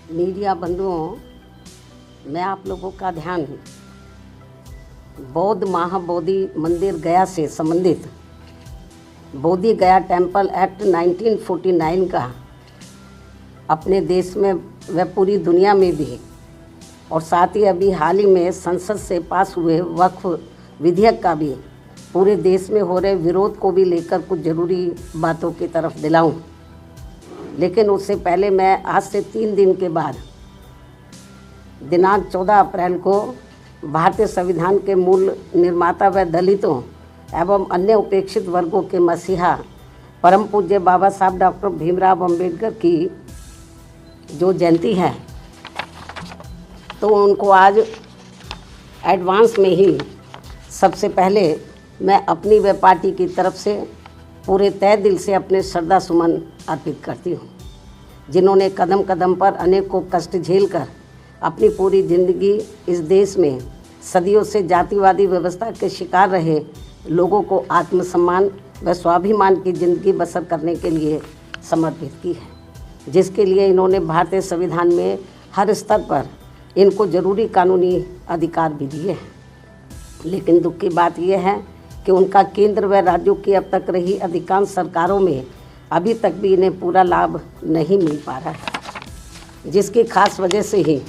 Media बंधुओं, मैं आप लोगों का ध्यान बौद्ध महाबोधि मंदिर गया से संबंधित बोधि गया टेम्पल एक्ट 1949 का अपने देश में व पूरी दुनिया में भी और साथ ही अभी हाल ही में संसद से पास हुए वक्फ विधेयक का भी पूरे देश में हो रहे विरोध को भी लेकर कुछ ज़रूरी बातों की तरफ दिलाऊं। लेकिन उससे पहले मैं आज से 3 दिन के बाद दिनांक 14 अप्रैल को भारतीय संविधान के मूल निर्माता व दलितों एवं अन्य उपेक्षित वर्गों के मसीहा परम पूज्य बाबा साहब डॉक्टर भीमराव अंबेडकर की जो जयंती है, तो उनको आज एडवांस में ही सबसे पहले मैं अपनी व पार्टी की तरफ से पूरे तहे दिल से अपने श्रद्धा सुमन अर्पित करती हूँ, जिन्होंने कदम कदम पर अनेक को कष्ट झेलकर अपनी पूरी जिंदगी इस देश में सदियों से जातिवादी व्यवस्था के शिकार रहे लोगों को आत्मसम्मान व स्वाभिमान की जिंदगी बसर करने के लिए समर्पित की है, जिसके लिए इन्होंने भारतीय संविधान में हर स्तर पर इनको जरूरी कानूनी अधिकार भी दिए हैं। लेकिन दुख की बात यह है कि उनका केंद्र व राज्यों की अब तक रही अधिकांश सरकारों में अभी तक भी इन्हें पूरा लाभ नहीं मिल पा रहा है, जिसकी खास वजह से ही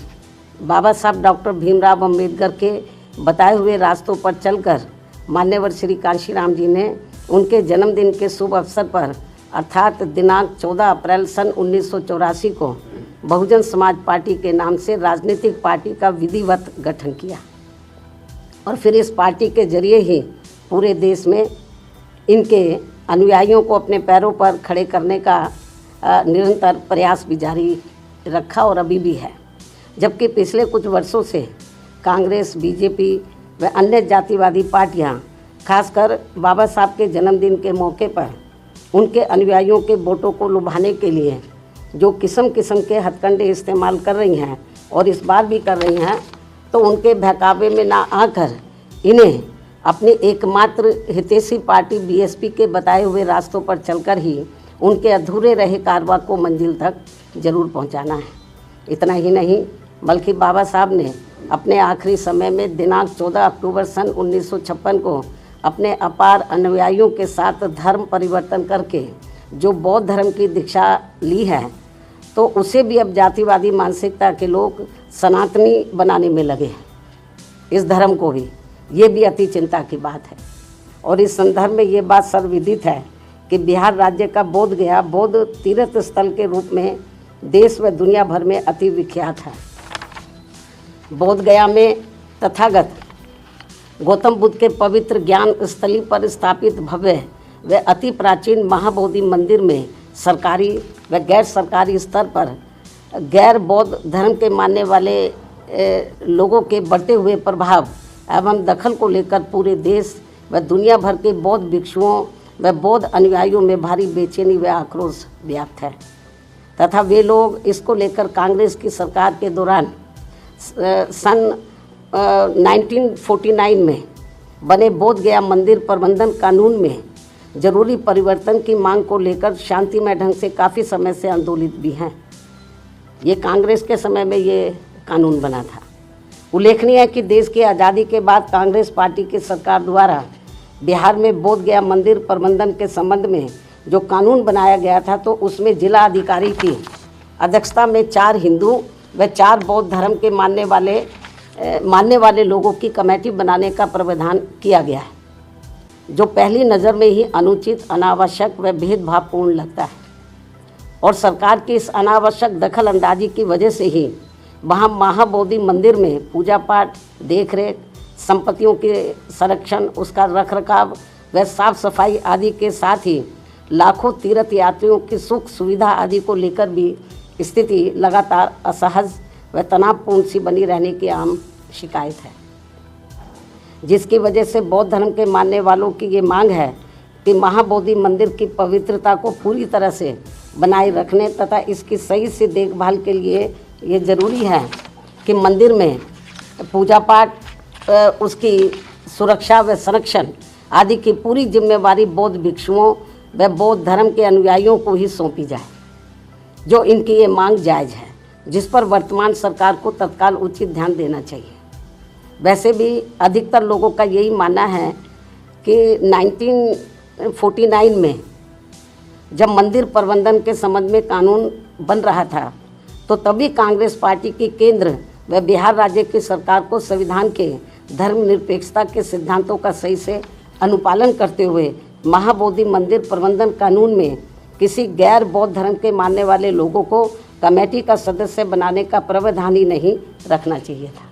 बाबा साहब डॉक्टर भीमराव अंबेडकर के बताए हुए रास्तों पर चलकर मान्यवर श्री कांशीराम जी ने उनके जन्मदिन के शुभ अवसर पर अर्थात दिनांक 14 अप्रैल सन 1984 को बहुजन समाज पार्टी के नाम से राजनीतिक पार्टी का विधिवत गठन किया और फिर इस पार्टी के जरिए ही पूरे देश में इनके अनुयायियों को अपने पैरों पर खड़े करने का निरंतर प्रयास भी जारी रखा और अभी भी है। जबकि पिछले कुछ वर्षों से कांग्रेस, बीजेपी व अन्य जातिवादी पार्टियां खासकर बाबा साहब के जन्मदिन के मौके पर उनके अनुयायियों के वोटों को लुभाने के लिए जो किस्म किस्म के हथकंडे इस्तेमाल कर रही हैं और इस बार भी कर रही हैं, तो उनके बहकावे में ना आकर इन्हें अपनी एकमात्र हितैषी पार्टी बीएसपी के बताए हुए रास्तों पर चलकर ही उनके अधूरे रहे कारवां को मंजिल तक जरूर पहुंचाना है। इतना ही नहीं बल्कि बाबा साहब ने अपने आखिरी समय में दिनांक 14 अक्टूबर सन 1956 को अपने अपार अनुयायियों के साथ धर्म परिवर्तन करके जो बौद्ध धर्म की दीक्षा ली है, तो उसे भी अब जातिवादी मानसिकता के लोग सनातनी बनाने में लगे हैं। इस धर्म को भी ये भी अति चिंता की बात है। और इस संदर्भ में ये बात सर्वविदित है कि बिहार राज्य का बोध गया बौद्ध तीर्थ स्थल के रूप में देश व दुनिया भर में अति विख्यात है। बोध गया में तथागत गौतम बुद्ध के पवित्र ज्ञान स्थली पर स्थापित भव्य व अति प्राचीन महाबोधि मंदिर में सरकारी व गैर सरकारी स्तर पर गैर बौद्ध धर्म के मानने वाले लोगों के बढ़ते हुए प्रभाव एवं दखल को लेकर पूरे देश व दुनिया भर के बौद्ध भिक्षुओं व बौद्ध अनुयायियों में भारी बेचैनी व आक्रोश व्याप्त है तथा वे लोग इसको लेकर कांग्रेस की सरकार के दौरान सन 1949 में बने बोध गया मंदिर प्रबंधन कानून में जरूरी परिवर्तन की मांग को लेकर शांतिमय ढंग से काफ़ी समय से आंदोलित भी हैं। ये कांग्रेस के समय में ये कानून बना था। उल्लेखनीय है कि देश की आज़ादी के बाद कांग्रेस पार्टी की सरकार द्वारा बिहार में बोध गया मंदिर प्रबंधन के संबंध में जो कानून बनाया गया था, तो उसमें जिला अधिकारी की अध्यक्षता में 4 हिंदू व 4 बौद्ध धर्म के मानने वाले लोगों की कमेटी बनाने का प्रावधान किया गया है, जो पहली नज़र में ही अनुचित, अनावश्यक व भेदभावपूर्ण लगता है। और सरकार की इस अनावश्यक दखल अंदाजी की वजह से ही वहाँ महाबोधि मंदिर में पूजा पाठ, देखरेख, संपत्तियों के संरक्षण, उसका रखरखाव व साफ सफाई आदि के साथ ही लाखों तीर्थ यात्रियों की सुख सुविधा आदि को लेकर भी स्थिति लगातार असहज व तनावपूर्ण सी बनी रहने की आम शिकायत है, जिसकी वजह से बौद्ध धर्म के मानने वालों की ये मांग है कि महाबोधि मंदिर की पवित्रता को पूरी तरह से बनाए रखने तथा इसकी सही से देखभाल के लिए ये ज़रूरी है कि मंदिर में पूजा पाठ, उसकी सुरक्षा व संरक्षण आदि की पूरी जिम्मेवारी बौद्ध भिक्षुओं व बौद्ध धर्म के अनुयायियों को ही सौंपी जाए। जो इनकी ये मांग जायज़ है, जिस पर वर्तमान सरकार को तत्काल उचित ध्यान देना चाहिए। वैसे भी अधिकतर लोगों का यही मानना है कि 1949 में जब मंदिर प्रबंधन के संबंध में कानून बन रहा था तो तभी कांग्रेस पार्टी की केंद्र व बिहार राज्य की सरकार को संविधान के धर्मनिरपेक्षता के सिद्धांतों का सही से अनुपालन करते हुए महाबोधि मंदिर प्रबंधन कानून में किसी गैर बौद्ध धर्म के मानने वाले लोगों को कमेटी का सदस्य बनाने का प्रावधान ही नहीं रखना चाहिए था।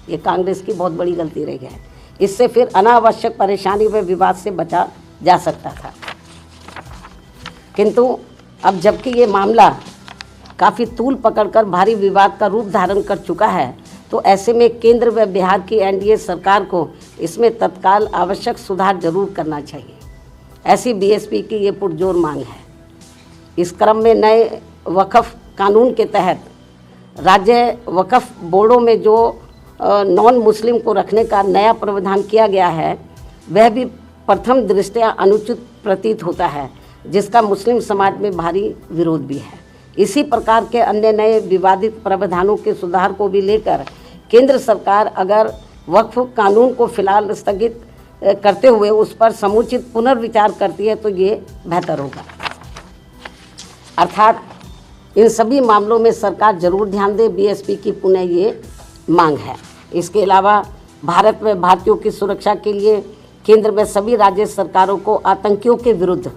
ये कांग्रेस की बहुत बड़ी गलती रही है। इससे फिर अनावश्यक परेशानी व विवाद से बचा जा सकता था। किंतु अब जबकि ये मामला काफ़ी तूल पकड़कर भारी विवाद का रूप धारण कर चुका है, तो ऐसे में केंद्र व बिहार की एनडीए सरकार को इसमें तत्काल आवश्यक सुधार जरूर करना चाहिए। ऐसी बीएसपी की ये पुरजोर मांग है। इस क्रम में नए वक्फ कानून के तहत राज्य वक्फ बोर्डों में जो नॉन मुस्लिम को रखने का नया प्रावधान किया गया है, वह भी प्रथम दृष्टया अनुचित प्रतीत होता है, जिसका मुस्लिम समाज में भारी विरोध भी है। इसी प्रकार के अन्य नए विवादित प्रावधानों के सुधार को भी लेकर केंद्र सरकार अगर वक्फ कानून को फिलहाल स्थगित करते हुए उस पर समुचित पुनर्विचार करती है तो ये बेहतर होगा। अर्थात इन सभी मामलों में सरकार जरूर ध्यान दे, बीएसपी की पुनः ये मांग है। इसके अलावा भारत में भारतीयों की सुरक्षा के लिए केंद्र में सभी राज्य सरकारों को आतंकियों के विरुद्ध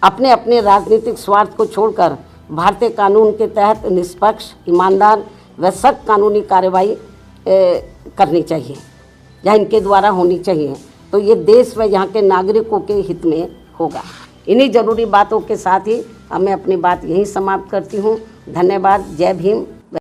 अपने अपने राजनीतिक स्वार्थ को छोड़कर भारतीय कानून के तहत निष्पक्ष, ईमानदार व सख्त कानूनी कार्रवाई करनी चाहिए या इनके द्वारा होनी चाहिए, तो ये देश व यहाँ के नागरिकों के हित में होगा। इन्हीं जरूरी बातों के साथ ही अब मैं अपनी बात यहीं समाप्त करती हूँ। धन्यवाद। जय भीम।